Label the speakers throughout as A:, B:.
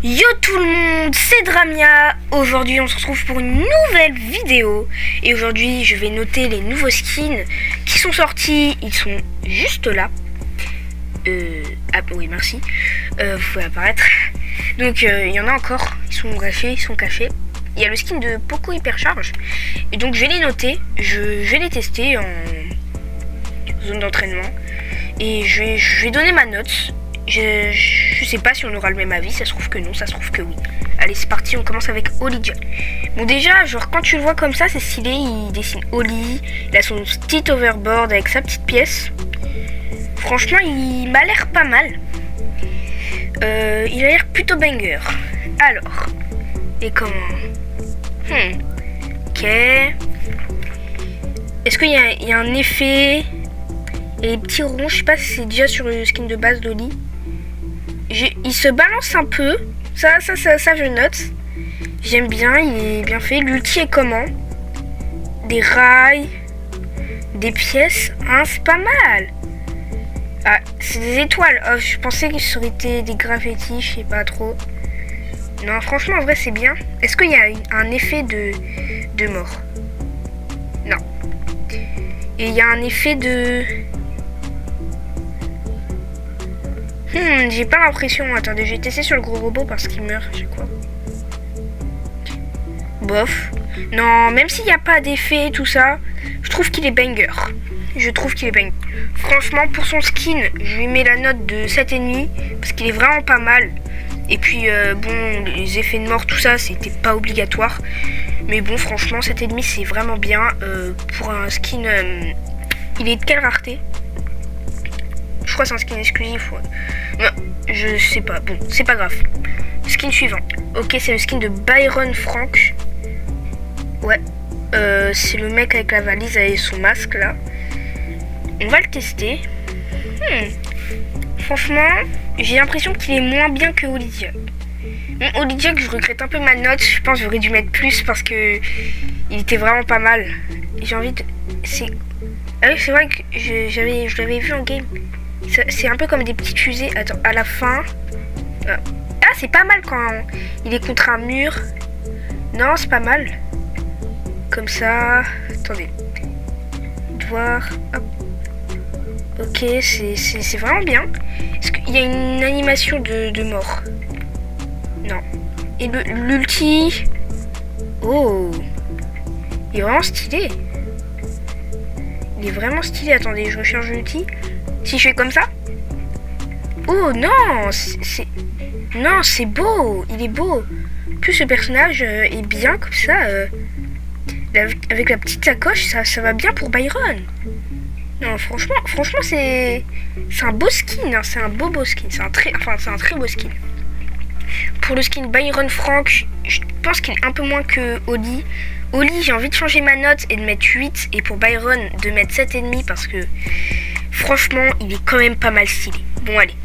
A: Yo tout le monde, c'est Dramia. Aujourd'hui on se retrouve pour une nouvelle vidéo. Et aujourd'hui je vais noter les nouveaux skins qui sont sortis. Ils sont juste là. Ah oui merci. Vous pouvez apparaître. Donc il y en a encore. Ils sont cachés. Il y a le skin de Poco Hypercharge. Et donc je vais les noter. Je vais les tester en zone d'entraînement. Et je vais donner ma note. Je sais pas si on aura le même avis, ça se trouve que non, ça se trouve que oui. Allez c'est parti, on commence avec Olija. Bon déjà, genre quand tu le vois comme ça, c'est stylé, il dessine Oli, il a son petit overboard avec sa petite pièce. Franchement, il m'a l'air pas mal. Il a l'air plutôt banger. Alors, et comment ok. Est-ce qu'il y a un effet? Et les petits ronds, je sais pas si c'est déjà sur le skin de base d'Oli. Il se balance un peu. Ça je note. J'aime bien, il est bien fait. L'ulti est comment? Des rails, des pièces. Hein, c'est pas mal. Ah, c'est des étoiles. Oh, je pensais que ça aurait été des graffitis, je sais pas trop. Non, franchement, en vrai, c'est bien. Est-ce qu'il y a un effet de mort? Non. Et il y a un effet de... j'ai pas l'impression. Attendez, j'ai testé sur le gros robot parce qu'il meurt à chaque fois. Bof. Non, même s'il n'y a pas d'effet et tout ça, je trouve qu'il est banger. Franchement, pour son skin, je lui mets la note de 7,5 parce qu'il est vraiment pas mal. Et puis, bon, les effets de mort, tout ça, c'était pas obligatoire. Mais bon, franchement, 7,5 c'est vraiment bien. Pour un skin, il est de quelle rareté? Je crois que c'est un skin exclusif. Ouais. Non, je sais pas. Bon, c'est pas grave. Skin suivant. Ok, c'est le skin de Byron Frank. Ouais. C'est le mec avec la valise et son masque là. On va le tester. Franchement, j'ai l'impression qu'il est moins bien que Olija. Bon, Olija, que je regrette un peu ma note. Je pense que j'aurais dû mettre plus parce que il était vraiment pas mal. J'ai envie de... Ah oui, c'est vrai que je l'avais vu en game. C'est un peu comme des petites fusées. Attends, à la fin... Ah, c'est pas mal quand il est contre un mur. Non, c'est pas mal. Comme ça... Attendez. Voir... Hop. Ok, c'est vraiment bien. Est-ce qu'il y a une animation de mort? Non. Et l'ulti... Oh, il est vraiment stylé. Attendez, je recharge l'ulti. Si je fais comme ça. Oh non, non, c'est beau. Il est beau. Plus ce personnage est bien comme ça. Avec la petite sacoche, ça va bien pour Byron. Non, franchement, c'est un beau skin. Hein, c'est un beau skin. C'est un très beau skin. Pour le skin Byron Frank, je pense qu'il est un peu moins que Oli. Oli, j'ai envie de changer ma note et de mettre 8. Et pour Byron, de mettre 7,5 parce que franchement, il est quand même pas mal stylé. Bon, allez.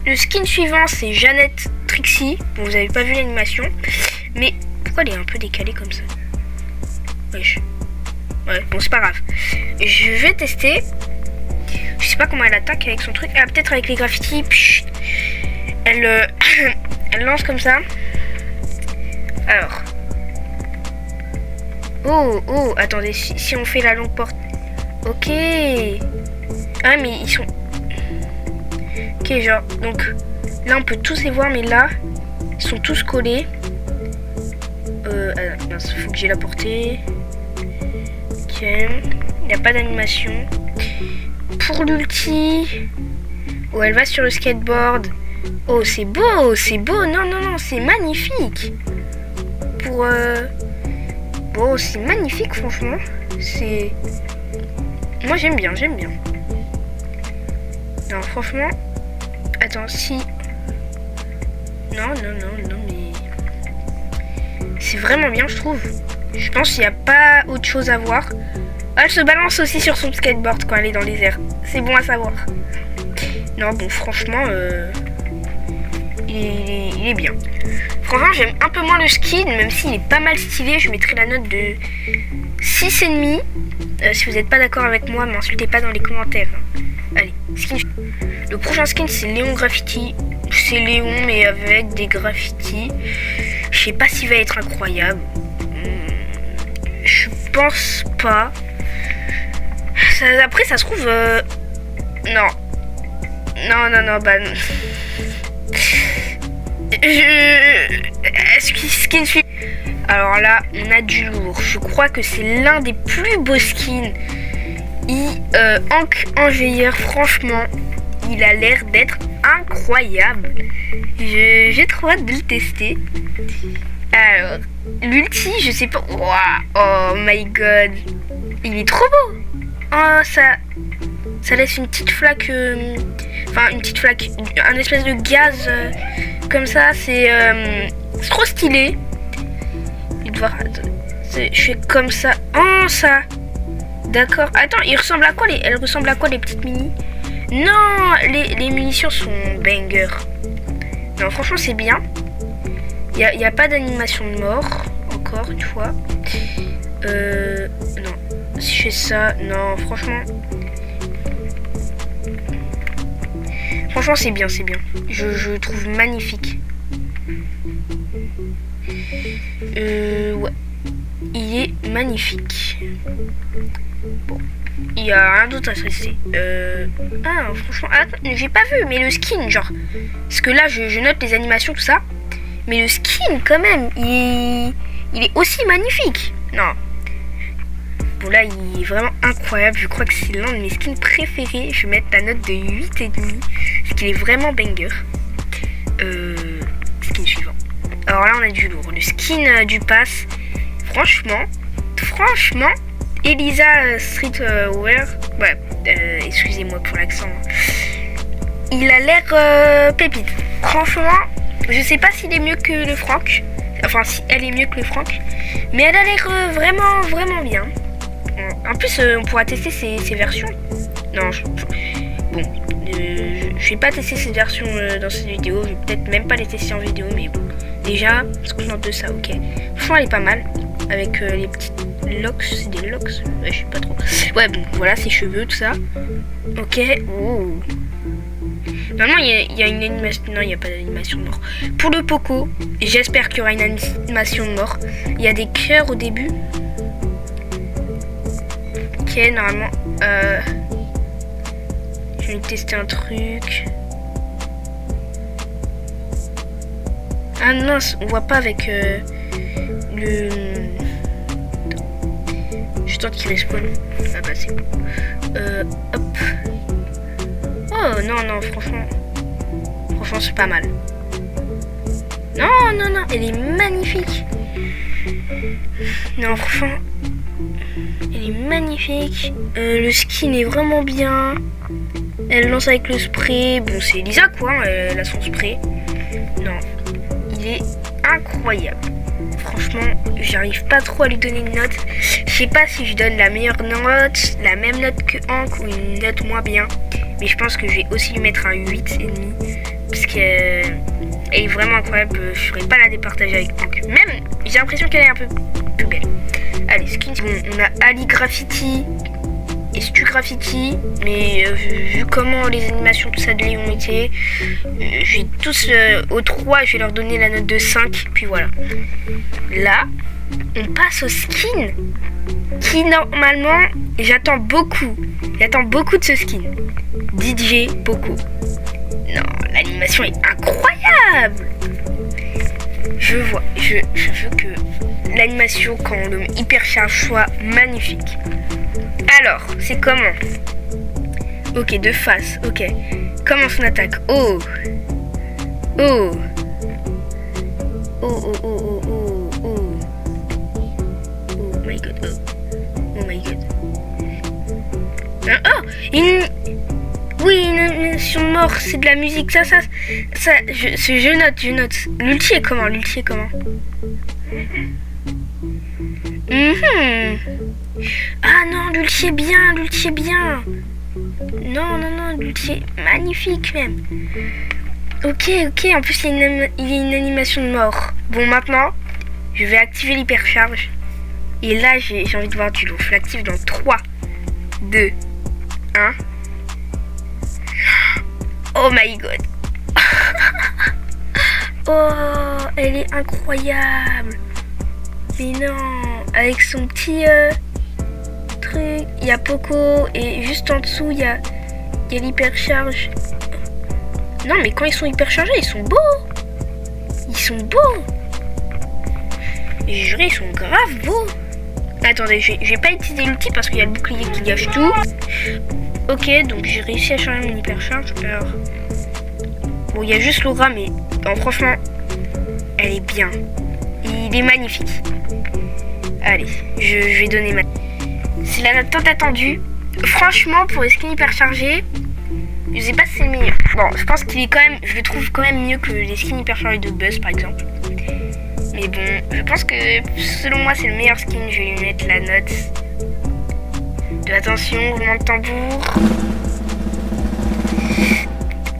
A: Le skin suivant, c'est Jeannette Trixie. Bon, vous avez pas vu l'animation. Mais pourquoi elle est un peu décalée comme ça? Wesh. Ouais, bon, c'est pas grave. Je vais tester. Je sais pas comment elle attaque avec son truc. Ah, peut-être avec les graffitis. Pchit. Elle lance comme ça. Alors. Oh, attendez. Si on fait la longue porte. Ok. Ah, mais ils sont... Ok, genre, donc, là, on peut tous les voir, mais là, ils sont tous collés. Il faut que j'ai la portée. Ok. Il n'y a pas d'animation. Pour l'ulti... Oh, elle va sur le skateboard. Oh, c'est beau. Non, c'est magnifique. Bon, c'est magnifique, franchement. C'est... Moi, j'aime bien. Non, franchement... Attends, si... Non, mais... C'est vraiment bien, je trouve. Je pense qu'il n'y a pas autre chose à voir. Elle se balance aussi sur son skateboard quand elle est dans les airs. C'est bon à savoir. Non, bon, franchement... Il est bien. Franchement, j'aime un peu moins le skin, même s'il est pas mal stylé. Je mettrai la note de 6,5. Si vous n'êtes pas d'accord avec moi, m'insultez pas dans les commentaires. Allez, skin. Le prochain skin, c'est Léon Graffiti. c'est Léon mais avec des graffitis. Je sais pas s'il va être incroyable. Je pense pas. Après ça se trouve... Non. Non, bah... Skin suivant. Alors là, on a du lourd. Je crois que c'est l'un des plus beaux skins. Hank Enveilleur, franchement, il a l'air d'être incroyable. J'ai trop hâte de le tester. Alors, l'ulti, je sais pas. Wow, oh my god. Il est trop beau. Oh, ça laisse une petite flaque. Enfin, une petite flaque. Un espèce de gaz comme ça. C'est trop stylé. Je fais comme ça. Oh, ça. D'accord. Attends, elle ressemble à quoi les petites mini? Non, les munitions sont banger. Non, franchement, c'est bien. Il y a pas d'animation de mort. Encore une fois. Non. Si je fais ça, non, franchement. Franchement, c'est bien, c'est bien. Je le trouve magnifique. Ouais. Il est magnifique. Bon. Il y a rien d'autre à tester. Ah, franchement, attends, j'ai pas vu, mais le skin, genre. Parce que là, je note les animations, tout ça. Mais le skin, quand même, il est aussi magnifique. Non. Bon, là, il est vraiment incroyable. Je crois que c'est l'un de mes skins préférés. Je vais mettre la note de 8,5. Parce qu'il est vraiment banger. Skin suivant. Alors là, on a du lourd. Le skin du pass. Franchement, Elisa Streetwear. Ouais, excusez-moi pour l'accent. Il a l'air pépite. Franchement, je sais pas s'il est mieux que le Franck. Enfin, si elle est mieux que le Franck. Mais elle a l'air vraiment bien. En plus, on pourra tester ses versions. Non, bon. Je vais pas tester ces versions dans cette vidéo. Je vais peut-être même pas les tester en vidéo. Mais bon. Déjà, ce qu'on entend de ça, ok. Franchement, elle est pas mal. Avec les petites locks. C'est des locks? Ouais, je sais pas trop. Ouais, bon, voilà, ses cheveux, tout ça. Ok. Oh. Normalement, il y a une animation. Non, il n'y a pas d'animation de mort. Pour le Poco, j'espère qu'il y aura une animation de mort. Il y a des cœurs au début. Ok, normalement. Je vais tester un truc. Ah non, on voit pas avec le... Je tente qu'il respawn. Ah bah c'est bon. Hop. Oh non, franchement c'est pas mal. Non, elle est magnifique. Non, franchement, elle est magnifique. Le skin est vraiment bien. Elle lance avec le spray. Bon, c'est Elisa quoi, elle a son spray. Non, il est incroyable. Franchement, j'arrive pas trop à lui donner une note. Je sais pas si je donne la meilleure note, la même note que Hank ou une note moins bien. Mais je pense que je vais aussi lui mettre un 8,5. Parce qu'elle est vraiment incroyable. Je ne ferai pas la départager avec Hank. Même, j'ai l'impression qu'elle est un peu plus belle. Allez, skins. Bon, on a Ali Graffiti et Stu Graffiti. Mais vu comment les animations, tout ça de Léon étaient, je vais tous aux 3, je vais leur donner la note de 5. Puis voilà. Là, on passe au skin qui normalement, j'attends beaucoup de ce skin. DJ Poco. Non, l'animation est incroyable. Je veux que l'animation quand on le met hypercharge soit magnifique. Alors, c'est comment? Ok, de face, ok. Comment on attaque? Oh my god, oh my god. Oh, une animation de mort, c'est de la musique, je note. L'ulti est comment? Ah non, l'ulti est bien. Non, l'ulti est magnifique même. Ok, en plus il y a une animation de mort. Bon, maintenant, je vais activer l'hypercharge. Et là, j'ai envie de voir du lourd. Je l'active dans 3, 2, 1. Oh my god. Oh, elle est incroyable. Mais non, avec son petit truc. Il y a Poco et juste en dessous, il y a l'hypercharge. Non, mais quand ils sont hyperchargés, ils sont beaux. Ils sont beaux. Juré, ils sont grave beaux. Attendez, je vais pas utiliser l'outil parce qu'il y a le bouclier qui gâche tout. Ok, donc j'ai réussi à changer mon hypercharge. Alors, bon, il y a juste Laura, mais bon, franchement, elle est bien. Il est magnifique. Allez, je vais donner ma... C'est la note tant attendue. Franchement, pour les skins hyperchargés, je sais pas si c'est le meilleur. Bon, je pense qu'il est quand même... Je le trouve quand même mieux que les skins hyperchargés de Buzz, par exemple. Mais bon, je pense que selon moi, c'est le meilleur skin. Je vais lui mettre la note de attention, roulement de tambour.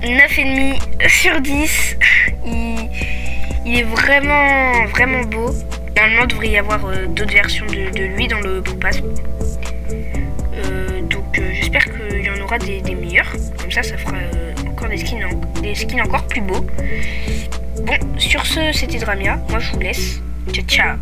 A: 9,5 sur 10. Il est vraiment, vraiment beau. Normalement, il devrait y avoir d'autres versions de lui dans le Pro Pass. Donc, j'espère qu'il y en aura des meilleurs. Comme ça fera encore des skins encore plus beaux. Bon, sur ce, c'était Dramia. Moi, je vous laisse. Ciao, ciao.